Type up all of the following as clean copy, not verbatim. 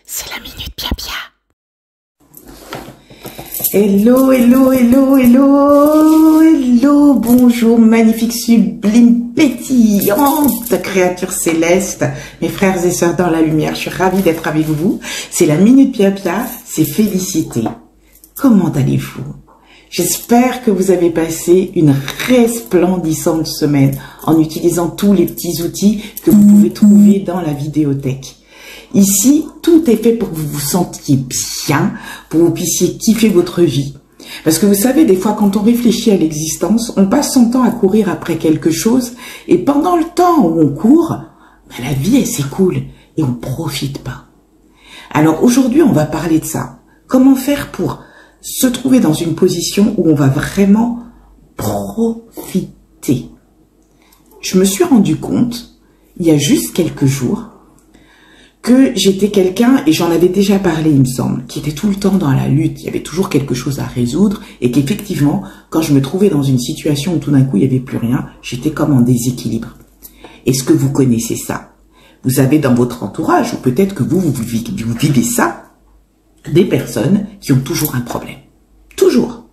C'est la Minute Pia Pia. Hello, hello, hello, hello, hello, bonjour, magnifique, sublime, pétillante créature céleste, mes frères et sœurs dans la lumière, je suis ravie d'être avec vous. C'est la Minute Pia Pia, c'est félicité. Comment allez-vous? J'espère que vous avez passé une resplendissante semaine en utilisant tous les petits outils que vous pouvez trouver dans la vidéothèque. Ici, tout est fait pour que vous vous sentiez bien, pour que vous puissiez kiffer votre vie. Parce que vous savez, des fois, quand on réfléchit à l'existence, on passe son temps à courir après quelque chose, et pendant le temps où on court, la vie, elle s'écoule, et on profite pas. Alors aujourd'hui, on va parler de ça. Comment faire pour se trouver dans une position où on va vraiment profiter? Je me suis rendu compte, il y a juste quelques jours, que j'étais quelqu'un, et j'en avais déjà parlé, il me semble, qui était tout le temps dans la lutte, il y avait toujours quelque chose à résoudre, et qu'effectivement, quand je me trouvais dans une situation où tout d'un coup il n'y avait plus rien, j'étais comme en déséquilibre. Est-ce que vous connaissez ça? Vous avez dans votre entourage, ou peut-être que vous vivez ça, des personnes qui ont toujours un problème. Toujours.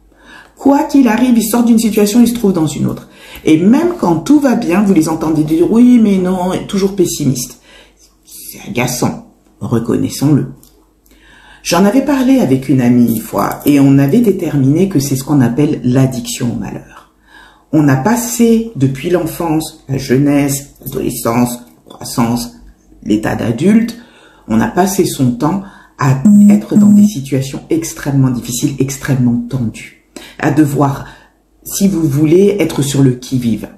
Quoi qu'il arrive, ils sortent d'une situation, ils se trouvent dans une autre. Et même quand tout va bien, vous les entendez dire « oui, mais non », toujours pessimistes. C'est agaçant, reconnaissons-le. J'en avais parlé avec une amie une fois et on avait déterminé que c'est ce qu'on appelle l'addiction au malheur. On a passé depuis l'enfance, la jeunesse, l'adolescence, la croissance, l'état d'adulte, on a passé son temps à être dans des situations extrêmement difficiles, extrêmement tendues, à devoir, si vous voulez, être sur le qui-vive.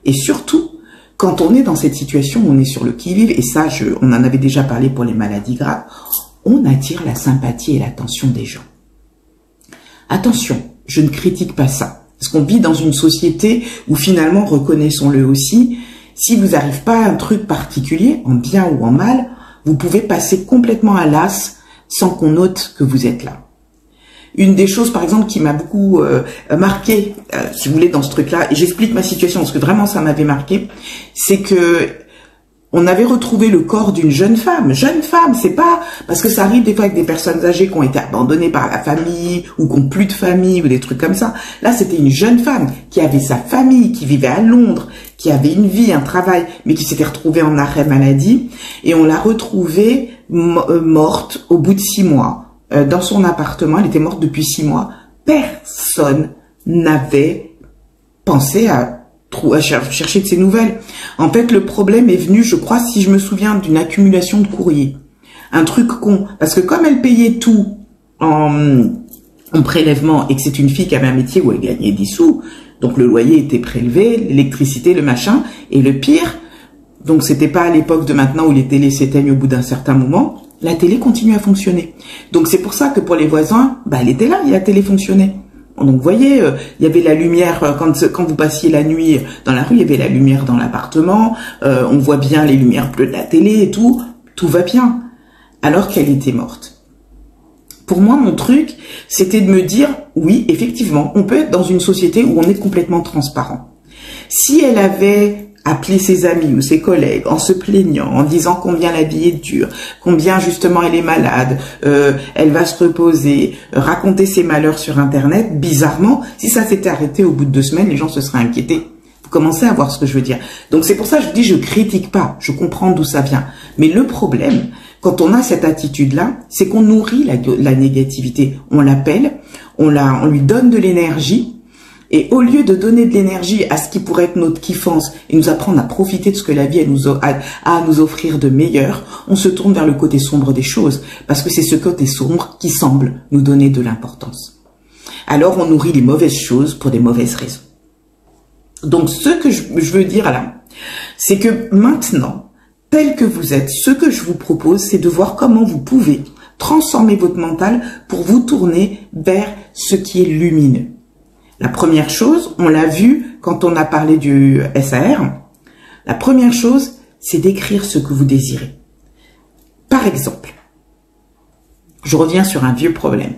Et surtout, quand on est dans cette situation où on est sur le qui-vive, et ça, on en avait déjà parlé pour les maladies graves, on attire la sympathie et l'attention des gens. Attention, je ne critique pas ça, parce qu'on vit dans une société où finalement, reconnaissons-le aussi, si vous n'arrivez pas à un truc particulier, en bien ou en mal, vous pouvez passer complètement à l'as sans qu'on note que vous êtes là. Une des choses, par exemple, qui m'a beaucoup marqué, si vous voulez, dans ce truc-là, et j'explique ma situation, parce que vraiment ça m'avait marqué, c'est que on avait retrouvé le corps d'une jeune femme. Jeune femme, c'est pas... Parce que ça arrive des fois avec des personnes âgées qui ont été abandonnées par la famille, ou qui n'ont plus de famille, ou des trucs comme ça. Là, c'était une jeune femme qui avait sa famille, qui vivait à Londres, qui avait une vie, un travail, mais qui s'était retrouvée en arrêt maladie, et on l'a retrouvée morte au bout de 6 mois. Dans son appartement, elle était morte depuis 6 mois. Personne n'avait pensé à chercher de ses nouvelles. En fait, le problème est venu, je crois, si je me souviens, d'une accumulation de courriers. Un truc con. Parce que comme elle payait tout en prélèvement et que c'est une fille qui avait un métier où elle gagnait 10 sous, donc le loyer était prélevé, l'électricité, le machin, et le pire, donc c'était pas à l'époque de maintenant où les télés s'éteignent au bout d'un certain moment, la télé continue à fonctionner. Donc c'est pour ça que pour les voisins, elle était là et la télé fonctionnait. Donc vous voyez, il y avait la lumière, quand vous passiez la nuit dans la rue, il y avait la lumière dans l'appartement, on voit bien les lumières bleues de la télé et tout va bien, alors qu'elle était morte. Pour moi, mon truc, c'était de me dire, oui, effectivement, on peut être dans une société où on est complètement transparent. Si elle avait appeler ses amis ou ses collègues en se plaignant, en disant combien la vie est dure, combien justement elle est malade, elle va se reposer, raconter ses malheurs sur Internet, bizarrement, si ça s'était arrêté au bout de 2 semaines, les gens se seraient inquiétés. Vous commencez à voir ce que je veux dire. Donc c'est pour ça que je vous dis, je critique pas, je comprends d'où ça vient. Mais le problème, quand on a cette attitude-là, c'est qu'on nourrit la négativité. On l'appelle, on lui donne de l'énergie, et au lieu de donner de l'énergie à ce qui pourrait être notre kiffance et nous apprendre à profiter de ce que la vie a à nous offrir de meilleur, on se tourne vers le côté sombre des choses, parce que c'est ce côté sombre qui semble nous donner de l'importance. Alors on nourrit les mauvaises choses pour des mauvaises raisons. Donc ce que je veux dire là, c'est que maintenant, tel que vous êtes, ce que je vous propose, c'est de voir comment vous pouvez transformer votre mental pour vous tourner vers ce qui est lumineux. La première chose, on l'a vu quand on a parlé du SAR, la première chose, c'est d'écrire ce que vous désirez. Par exemple, je reviens sur un vieux problème.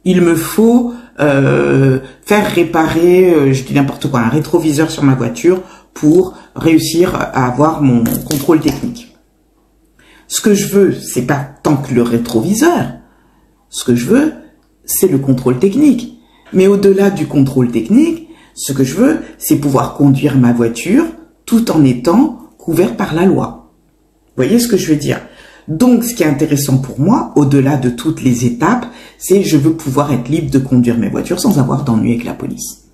Il me faut faire réparer, je dis n'importe quoi, un rétroviseur sur ma voiture pour réussir à avoir mon contrôle technique. Ce que je veux, c'est pas tant que le rétroviseur. Ce que je veux, c'est le contrôle technique. Mais au-delà du contrôle technique, ce que je veux, c'est pouvoir conduire ma voiture tout en étant couvert par la loi. Vous voyez ce que je veux dire? Donc, ce qui est intéressant pour moi, au-delà de toutes les étapes, c'est je veux pouvoir être libre de conduire mes voitures sans avoir d'ennui avec la police.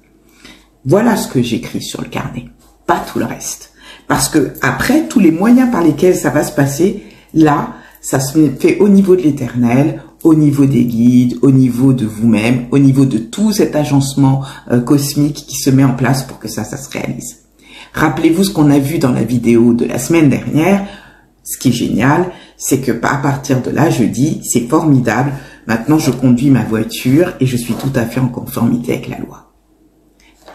Voilà ce que j'écris sur le carnet, pas tout le reste. Parce que après, tous les moyens par lesquels ça va se passer, là, ça se fait au niveau de l'éternel, au niveau des guides, au niveau de vous-même, au niveau de tout cet agencement cosmique qui se met en place pour que ça se réalise. Rappelez-vous ce qu'on a vu dans la vidéo de la semaine dernière. Ce qui est génial, c'est que à partir de là, je dis, c'est formidable, maintenant je conduis ma voiture et je suis tout à fait en conformité avec la loi.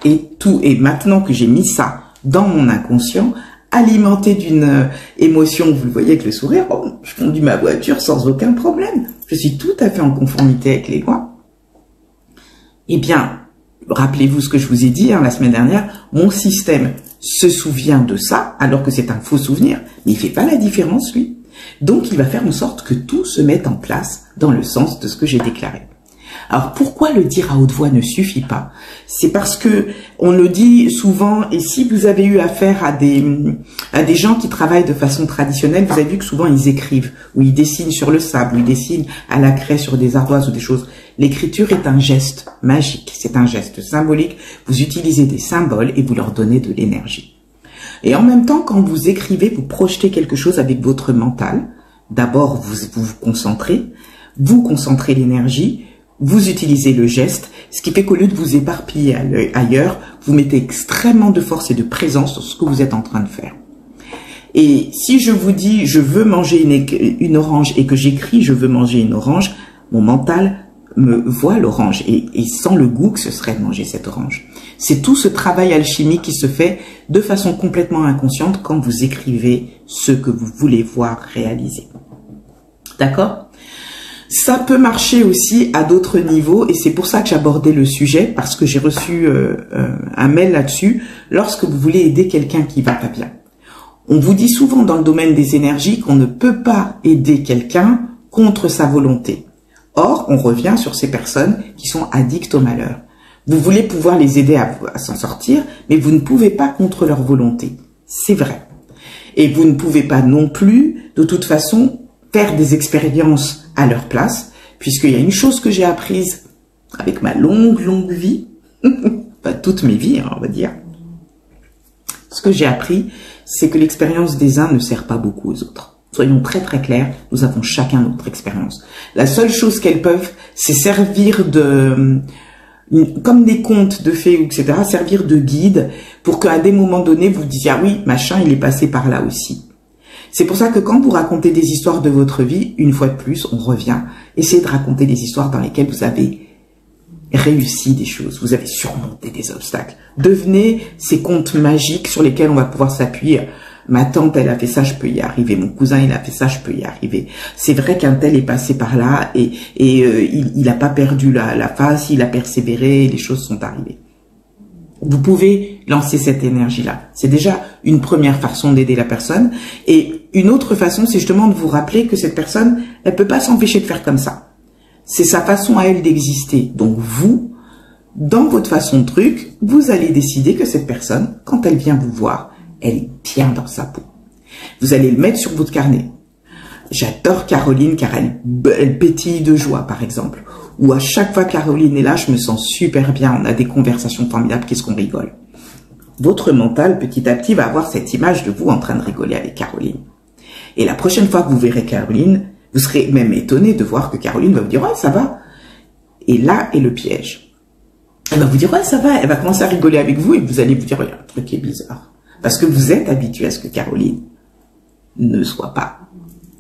Et maintenant que j'ai mis ça dans mon inconscient, alimenté d'une émotion, vous le voyez avec le sourire, oh, je conduis ma voiture sans aucun problème. Je suis tout à fait en conformité avec les lois. Eh bien, rappelez-vous ce que je vous ai dit la semaine dernière, mon système se souvient de ça, alors que c'est un faux souvenir, mais il fait pas la différence, lui. Donc, il va faire en sorte que tout se mette en place dans le sens de ce que j'ai déclaré. Alors, pourquoi le dire à haute voix ne suffit pas? C'est parce que on le dit souvent, et si vous avez eu affaire à des gens qui travaillent de façon traditionnelle, vous avez vu que souvent ils écrivent, ou ils dessinent sur le sable, ou ils dessinent à la craie sur des ardoises ou des choses. L'écriture est un geste magique, c'est un geste symbolique. Vous utilisez des symboles et vous leur donnez de l'énergie. Et en même temps, quand vous écrivez, vous projetez quelque chose avec votre mental. D'abord, vous concentrez l'énergie, vous utilisez le geste, ce qui fait qu'au lieu de vous éparpiller ailleurs, vous mettez extrêmement de force et de présence sur ce que vous êtes en train de faire. Et si je vous dis, je veux manger une orange et que j'écris, je veux manger une orange, mon mental me voit l'orange et sent le goût que ce serait de manger cette orange. C'est tout ce travail alchimique qui se fait de façon complètement inconsciente quand vous écrivez ce que vous voulez voir réaliser. D'accord ? Ça peut marcher aussi à d'autres niveaux et c'est pour ça que j'abordais le sujet parce que j'ai reçu un mail là-dessus lorsque vous voulez aider quelqu'un qui va pas bien. On vous dit souvent dans le domaine des énergies qu'on ne peut pas aider quelqu'un contre sa volonté. Or, on revient sur ces personnes qui sont addictes au malheur. Vous voulez pouvoir les aider à s'en sortir, mais vous ne pouvez pas contre leur volonté. C'est vrai. Et vous ne pouvez pas non plus, de toute façon, faire des expériences à leur place, puisqu'il y a une chose que j'ai apprise avec ma longue vie, pas toute mes vies, on va dire. Ce que j'ai appris, c'est que l'expérience des uns ne sert pas beaucoup aux autres. Soyons très clairs, nous avons chacun notre expérience. La seule chose qu'elles peuvent, c'est servir comme des contes de fées, etc., servir de guide pour qu'à des moments donnés, vous disiez, ah oui, machin, il est passé par là aussi. C'est pour ça que quand vous racontez des histoires de votre vie, une fois de plus, on revient, essayez de raconter des histoires dans lesquelles vous avez réussi des choses, vous avez surmonté des obstacles. Devenez ces contes magiques sur lesquels on va pouvoir s'appuyer. Ma tante, elle a fait ça, je peux y arriver. Mon cousin, il a fait ça, je peux y arriver. C'est vrai qu'un tel est passé par là et il n'a pas perdu la face, il a persévéré, les choses sont arrivées. Vous pouvez lancer cette énergie-là. C'est déjà une première façon d'aider la personne. Et une autre façon, c'est justement de vous rappeler que cette personne, elle peut pas s'empêcher de faire comme ça. C'est sa façon à elle d'exister. Donc vous, dans votre façon de truc, vous allez décider que cette personne, quand elle vient vous voir, elle est bien dans sa peau. Vous allez le mettre sur votre carnet. J'adore Caroline car elle pétille de joie, par exemple. Ou à chaque fois Caroline est là, je me sens super bien. On a des conversations formidables, qu'est-ce qu'on rigole. Votre mental, petit à petit, va avoir cette image de vous en train de rigoler avec Caroline. Et la prochaine fois que vous verrez Caroline, vous serez même étonné de voir que Caroline va vous dire « Ouais, ça va ». Et là est le piège. Elle va vous dire « Ouais, ça va ». Elle va commencer à rigoler avec vous et vous allez vous dire « Ouais, il y a un truc qui est bizarre ». Parce que vous êtes habitué à ce que Caroline ne soit pas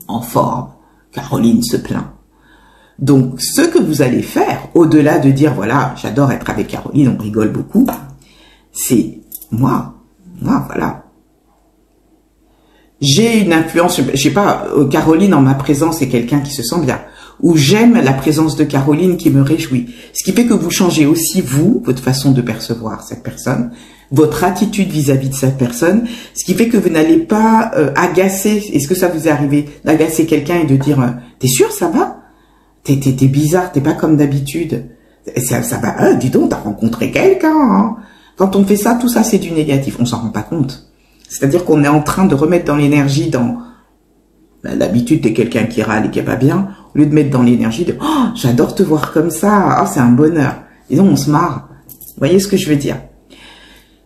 en forme. Caroline se plaint. Donc, ce que vous allez faire, au-delà de dire, voilà, j'adore être avec Caroline, on rigole beaucoup, c'est moi, voilà. J'ai une influence, je sais pas, Caroline en ma présence est quelqu'un qui se sent bien. ou j'aime la présence de Caroline qui me réjouit. Ce qui fait que vous changez aussi, vous, votre façon de percevoir cette personne, votre attitude vis-à-vis de cette personne, ce qui fait que vous n'allez pas agacer, est-ce que ça vous est arrivé, d'agacer quelqu'un et de dire « T'es sûr, ça va? T'es bizarre, t'es pas comme d'habitude. Ça va, dis donc, t'as rencontré quelqu'un, hein ?» Quand on fait ça, tout ça, c'est du négatif. On s'en rend pas compte. C'est-à-dire qu'on est en train de remettre dans l'énergie, dans l'habitude de quelqu'un qui râle et qui est pas bien, au lieu de mettre dans l'énergie de « Oh, j'adore te voir comme ça. Oh, c'est un bonheur. » Disons, on se marre. Vous voyez ce que je veux dire?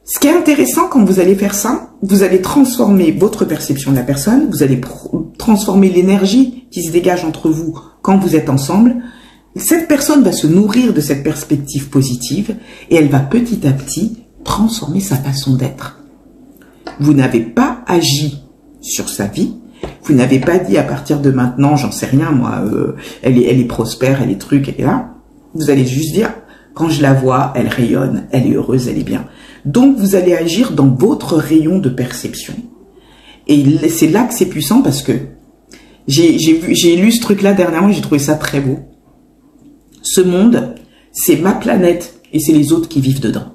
Ce qui est intéressant quand vous allez faire ça, vous allez transformer votre perception de la personne, vous allez transformer l'énergie qui se dégage entre vous quand vous êtes ensemble. Cette personne va se nourrir de cette perspective positive et elle va petit à petit transformer sa façon d'être. Vous n'avez pas agi sur sa vie, vous n'avez pas dit à partir de maintenant, j'en sais rien moi, elle est prospère, elle est truc, elle est là. Vous allez juste dire, quand je la vois, elle rayonne, elle est heureuse, elle est bien. Donc vous allez agir dans votre rayon de perception. Et c'est là que c'est puissant parce que j'ai lu ce truc-là dernièrement et j'ai trouvé ça très beau. Ce monde, c'est ma planète et c'est les autres qui vivent dedans.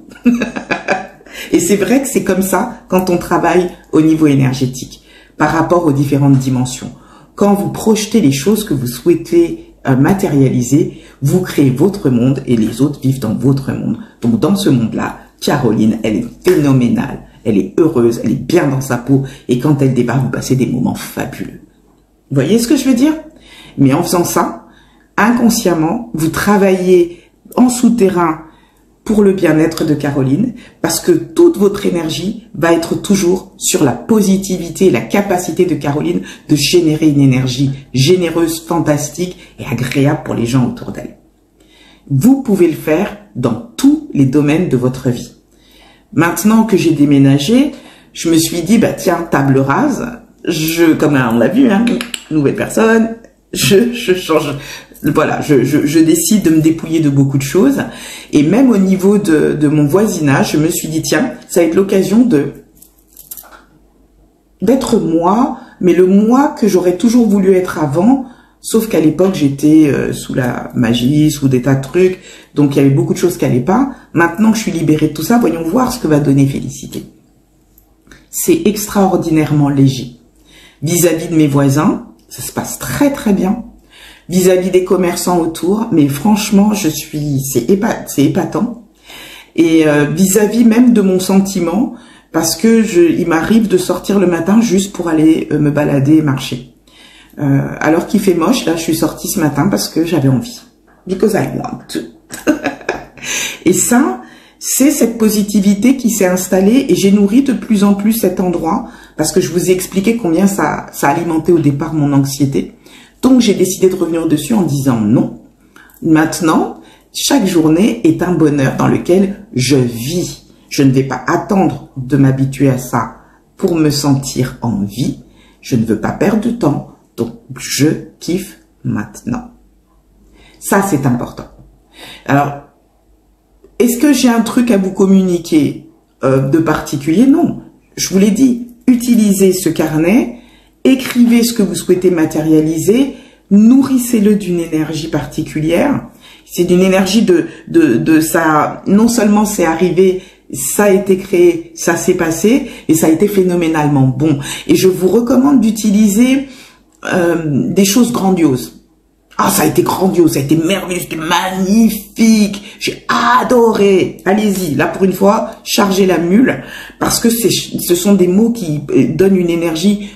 Et c'est vrai que c'est comme ça quand on travaille au niveau énergétique, par rapport aux différentes dimensions. Quand vous projetez les choses que vous souhaitez matérialiser, vous créez votre monde et les autres vivent dans votre monde. Donc dans ce monde-là, Caroline, elle est phénoménale, elle est heureuse, elle est bien dans sa peau et quand elle débarque, vous passez des moments fabuleux. Vous voyez ce que je veux dire? Mais en faisant ça, inconsciemment, vous travaillez en souterrain pour le bien-être de Caroline, parce que toute votre énergie va être toujours sur la positivité et la capacité de Caroline de générer une énergie généreuse, fantastique et agréable pour les gens autour d'elle. Vous pouvez le faire dans tous les domaines de votre vie. Maintenant que j'ai déménagé, je me suis dit, bah tiens, table rase, comme on l'a vu, hein, nouvelle personne, je change. Voilà, je décide de me dépouiller de beaucoup de choses. Et même au niveau de mon voisinage, je me suis dit, tiens, ça va être l'occasion d'être moi, mais le moi que j'aurais toujours voulu être avant, sauf qu'à l'époque, j'étais sous la magie, sous des tas de trucs, donc il y avait beaucoup de choses qui n'allaient pas. Maintenant que je suis libérée de tout ça, voyons voir ce que va donner Félicité. C'est extraordinairement léger. Vis-à-vis de mes voisins, ça se passe très très bien. Vis-à-vis des commerçants autour, mais franchement, c'est épatant. Et vis-à-vis même de mon sentiment, parce que il m'arrive de sortir le matin juste pour aller me balader et marcher. Alors qu'il fait moche, là, je suis sortie ce matin parce que j'avais envie. Because I want to. Et ça, c'est cette positivité qui s'est installée et j'ai nourri de plus en plus cet endroit parce que je vous ai expliqué combien ça alimentait au départ mon anxiété. Donc, j'ai décidé de revenir dessus en disant non. Maintenant, chaque journée est un bonheur dans lequel je vis. Je ne vais pas attendre de m'habituer à ça pour me sentir en vie. Je ne veux pas perdre de temps. Donc, je kiffe maintenant. Ça, c'est important. Alors, est-ce que j'ai un truc à vous communiquer de particulier? Non. Je vous l'ai dit, utilisez ce carnet. Écrivez ce que vous souhaitez matérialiser, nourrissez-le d'une énergie particulière. C'est d'une énergie de ça, non seulement c'est arrivé, ça a été créé, ça s'est passé, et ça a été phénoménalement bon. Et je vous recommande d'utiliser des choses grandioses. Ah, ça a été grandiose, ça a été merveilleux, c'était magnifique, j'ai adoré. Allez-y, là pour une fois, chargez la mule, parce que ce sont des mots qui donnent une énergie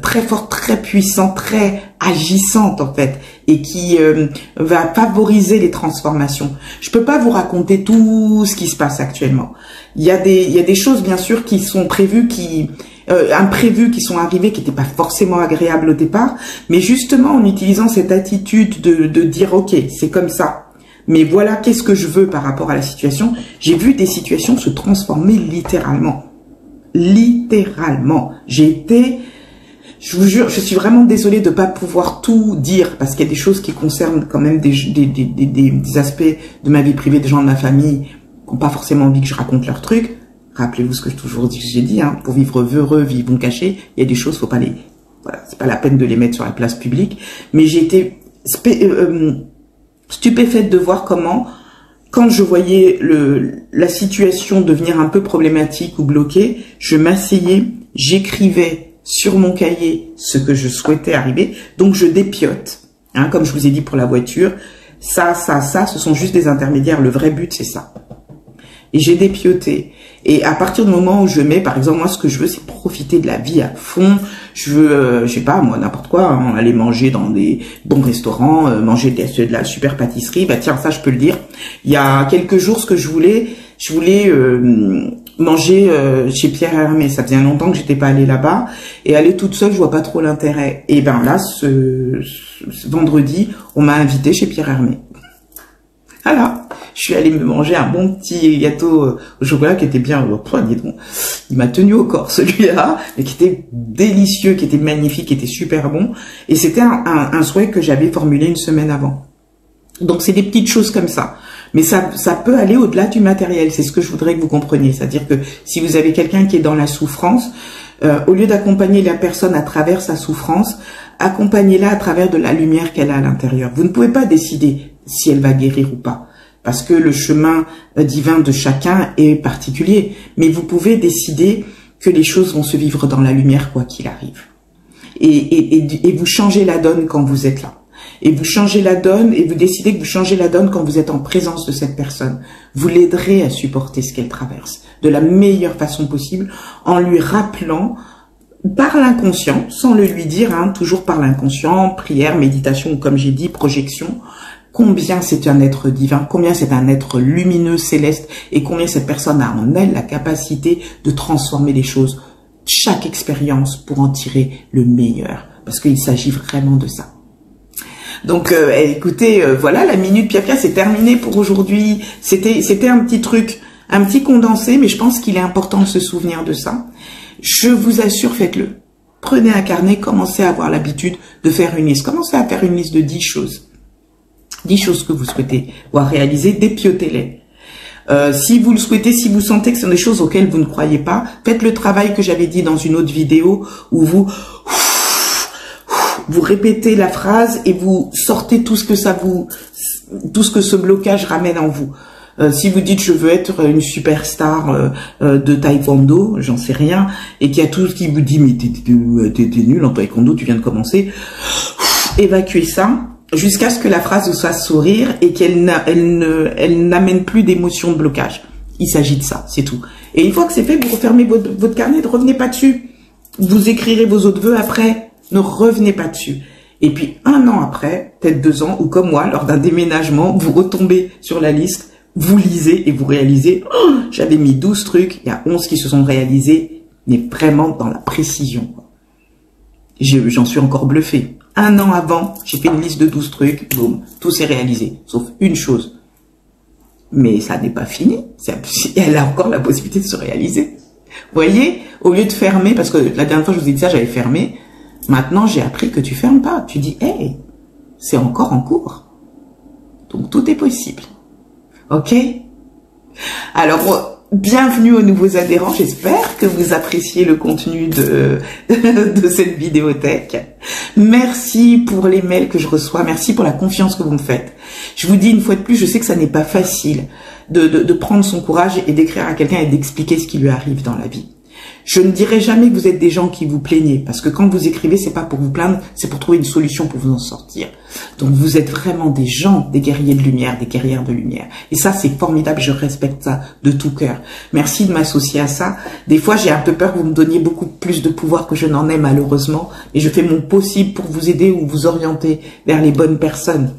très forte, très puissante, très agissante en fait, et qui va favoriser les transformations. Je peux pas vous raconter tout ce qui se passe actuellement. Il y a des choses bien sûr qui sont prévues, imprévus qui sont arrivés, qui n'étaient pas forcément agréables au départ, mais justement en utilisant cette attitude de dire ok, c'est comme ça, mais voilà qu'est-ce que je veux par rapport à la situation. J'ai vu des situations se transformer littéralement. Littéralement. Je vous jure, je suis vraiment désolée de ne pas pouvoir tout dire, parce qu'il y a des choses qui concernent quand même des aspects de ma vie privée, des gens de ma famille qui n'ont pas forcément envie que je raconte leurs trucs. Rappelez-vous ce que j'ai dit, hein, pour vivre heureux, vivons cachés, il y a des choses, faut pas les, voilà, c'est pas la peine de les mettre sur la place publique. Mais j'ai été stupéfaite de voir comment, quand je voyais la situation devenir un peu problématique ou bloquée, je m'asseyais, j'écrivais sur mon cahier ce que je souhaitais arriver, donc je dépiote. Hein, comme je vous ai dit pour la voiture, ça, ce sont juste des intermédiaires. Le vrai but, c'est ça. Et j'ai dépioté. Et à partir du moment où je mets, par exemple, moi, ce que je veux, c'est profiter de la vie à fond. Je veux, je sais pas, moi, n'importe quoi, hein, aller manger dans des bons restaurants, manger de la super pâtisserie. Bah tiens, ça, je peux le dire. Il y a quelques jours, ce que je voulais manger chez Pierre Hermé. Ça faisait longtemps que j'étais pas allée là-bas. Et aller toute seule, je vois pas trop l'intérêt. Et ben là, ce vendredi, on m'a invité chez Pierre Hermé. Voilà, je suis allée me manger un bon petit gâteau au chocolat qui était bien, dis donc, il m'a tenu au corps celui-là, mais qui était délicieux, qui était magnifique, qui était super bon. Et c'était un souhait que j'avais formulé une semaine avant. Donc c'est des petites choses comme ça. Mais ça peut aller au-delà du matériel, c'est ce que je voudrais que vous compreniez. C'est-à-dire que si vous avez quelqu'un qui est dans la souffrance, au lieu d'accompagner la personne à travers sa souffrance, accompagnez-la à travers de la lumière qu'elle a à l'intérieur. Vous ne pouvez pas décider si elle va guérir ou pas, parce que le chemin divin de chacun est particulier. Mais vous pouvez décider que les choses vont se vivre dans la lumière quoi qu'il arrive. Et vous changez la donne quand vous êtes là. Et vous changez la donne, et vous décidez que vous changez la donne quand vous êtes en présence de cette personne. Vous l'aiderez à supporter ce qu'elle traverse de la meilleure façon possible, en lui rappelant par l'inconscient, sans le lui dire, hein, toujours par l'inconscient, prière, méditation, ou comme j'ai dit, projection, combien c'est un être divin, combien c'est un être lumineux, céleste, et combien cette personne a en elle la capacité de transformer les choses, chaque expérience pour en tirer le meilleur, parce qu'il s'agit vraiment de ça. Donc, écoutez, voilà, la minute Pia-Pia, c'est terminé pour aujourd'hui. C'était un petit truc, un petit condensé, mais je pense qu'il est important de se souvenir de ça. Je vous assure, faites-le. Prenez un carnet, commencez à avoir l'habitude de faire une liste. Commencez à faire une liste de 10 choses. 10 choses que vous souhaitez voir réaliser, dépiotez-les. Si vous le souhaitez, si vous sentez que ce sont des choses auxquelles vous ne croyez pas, faites le travail que j'avais dit dans une autre vidéo où vous répétez la phrase et vous sortez tout ce que ce blocage ramène en vous. Si vous dites je veux être une superstar de taekwondo, j'en sais rien, et qu'il y a tout ce qui vous dit mais t'es nul en taekwondo, tu viens de commencer, évacuez ça jusqu'à ce que la phrase vous fasse sourire et qu'elle n'amène plus d'émotion de blocage. Il s'agit de ça, c'est tout. Et une fois que c'est fait, vous refermez votre carnet, ne revenez pas dessus. Vous écrirez vos autres vœux après. Ne revenez pas dessus. Et puis, 1 an après, peut-être 2 ans, ou comme moi, lors d'un déménagement, vous retombez sur la liste, vous lisez et vous réalisez, oh, j'avais mis 12 trucs, il y a 11 qui se sont réalisés, mais vraiment dans la précision. J'en suis encore bluffé. 1 an avant, j'ai fait une liste de 12 trucs, boum, tout s'est réalisé, sauf une chose. Mais ça n'est pas fini, elle a encore la possibilité de se réaliser. Vous voyez, au lieu de fermer, parce que la dernière fois je vous ai dit ça, j'avais fermé. Maintenant, j'ai appris que tu fermes pas. Tu dis, hey, c'est encore en cours. Donc, tout est possible. Ok? Alors, bienvenue aux nouveaux adhérents. J'espère que vous appréciez le contenu de cette vidéothèque. Merci pour les mails que je reçois. Merci pour la confiance que vous me faites. Je vous dis une fois de plus, je sais que ça n'est pas facile de prendre son courage et d'écrire à quelqu'un et d'expliquer ce qui lui arrive dans la vie. Je ne dirai jamais que vous êtes des gens qui vous plaignez, parce que quand vous écrivez, c'est pas pour vous plaindre, c'est pour trouver une solution pour vous en sortir. Donc vous êtes vraiment des gens, des guerriers de lumière, des guerrières de lumière. Et ça, c'est formidable, je respecte ça de tout cœur. Merci de m'associer à ça. Des fois, j'ai un peu peur que vous me donniez beaucoup plus de pouvoir que je n'en ai malheureusement, et je fais mon possible pour vous aider ou vous orienter vers les bonnes personnes.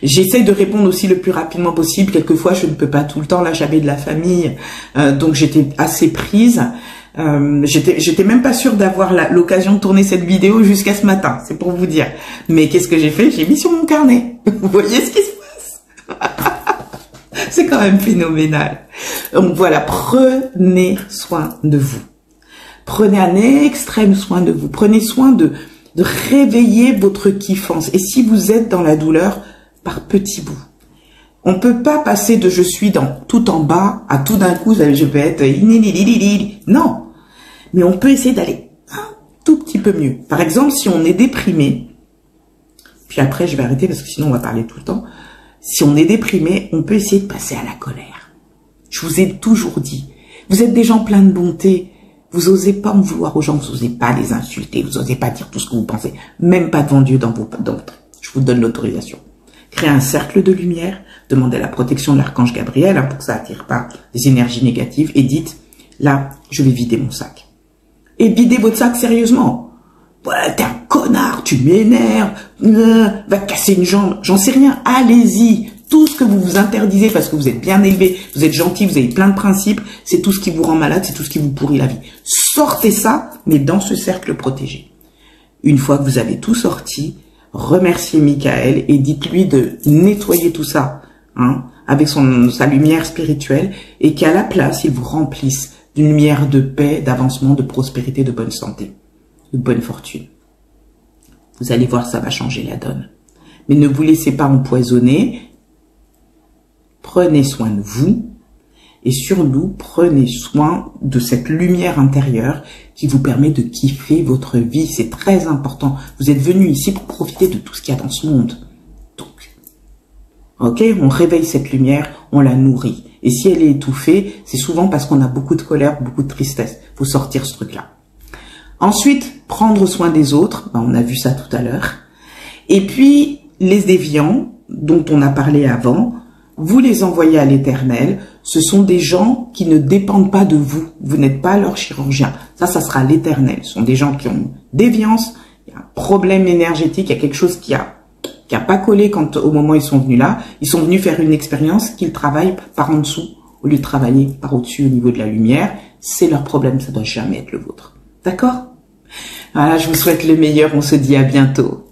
J'essaie de répondre aussi le plus rapidement possible. Quelquefois, je ne peux pas tout le temps. Là, j'avais de la famille, donc j'étais assez prise. J'étais même pas sûre d'avoir l'occasion de tourner cette vidéo jusqu'à ce matin. C'est pour vous dire. Mais qu'est-ce que j'ai fait? J'ai mis sur mon carnet. Vous voyez ce qui se passe? C'est quand même phénoménal. Donc voilà, prenez soin de vous. Prenez un extrême soin de vous. Prenez soin de réveiller votre kiffance. Et si vous êtes dans la douleur, par petits bouts. On peut pas passer de je suis tout en bas à tout d'un coup, je vais être non. Mais on peut essayer d'aller un tout petit peu mieux. Par exemple, si on est déprimé, Puis après, je vais arrêter parce que sinon, on va parler tout le temps. Si on est déprimé, on peut essayer de passer à la colère. Je vous ai toujours dit, vous êtes des gens pleins de bonté. Vous osez pas en vouloir aux gens, vous osez pas les insulter, vous osez pas dire tout ce que vous pensez, même pas devant Dieu je vous donne l'autorisation. Créez un cercle de lumière, demandez la protection de l'archange Gabriel pour que ça attire pas des énergies négatives et dites, là, je vais vider mon sac. Et videz votre sac sérieusement. Ouais, t'es un connard, tu m'énerves, va te casser une jambe, j'en sais rien, allez-y. Tout ce que vous vous interdisez parce que vous êtes bien élevé, vous êtes gentil, vous avez plein de principes, c'est tout ce qui vous rend malade, c'est tout ce qui vous pourrit la vie. Sortez ça, mais dans ce cercle protégé. Une fois que vous avez tout sorti, remerciez Michael et dites-lui de nettoyer tout ça, avec sa lumière spirituelle, et qu'à la place, il vous remplisse d'une lumière de paix, d'avancement, de prospérité, de bonne santé, de bonne fortune. Vous allez voir, ça va changer la donne. Mais ne vous laissez pas empoisonner. Prenez soin de vous et surtout, prenez soin de cette lumière intérieure qui vous permet de kiffer votre vie. C'est très important. Vous êtes venu ici pour profiter de tout ce qu'il y a dans ce monde. Donc, ok, on réveille cette lumière, on la nourrit. Et si elle est étouffée, c'est souvent parce qu'on a beaucoup de colère, beaucoup de tristesse. Il faut sortir ce truc-là. Ensuite, prendre soin des autres. On a vu ça tout à l'heure. Et puis, les déviants, dont on a parlé avant, vous les envoyez à l'Éternel. Ce sont des gens qui ne dépendent pas de vous. Vous n'êtes pas leur chirurgien. Ça sera l'Éternel. Ce sont des gens qui ont une déviance, il y a un problème énergétique, il y a quelque chose qui a pas collé au moment où ils sont venus là. Ils sont venus faire une expérience qu'ils travaillent par en dessous au lieu de travailler par au-dessus au niveau de la lumière. C'est leur problème, ça doit jamais être le vôtre. D'accord? Voilà, je vous souhaite le meilleur. On se dit à bientôt.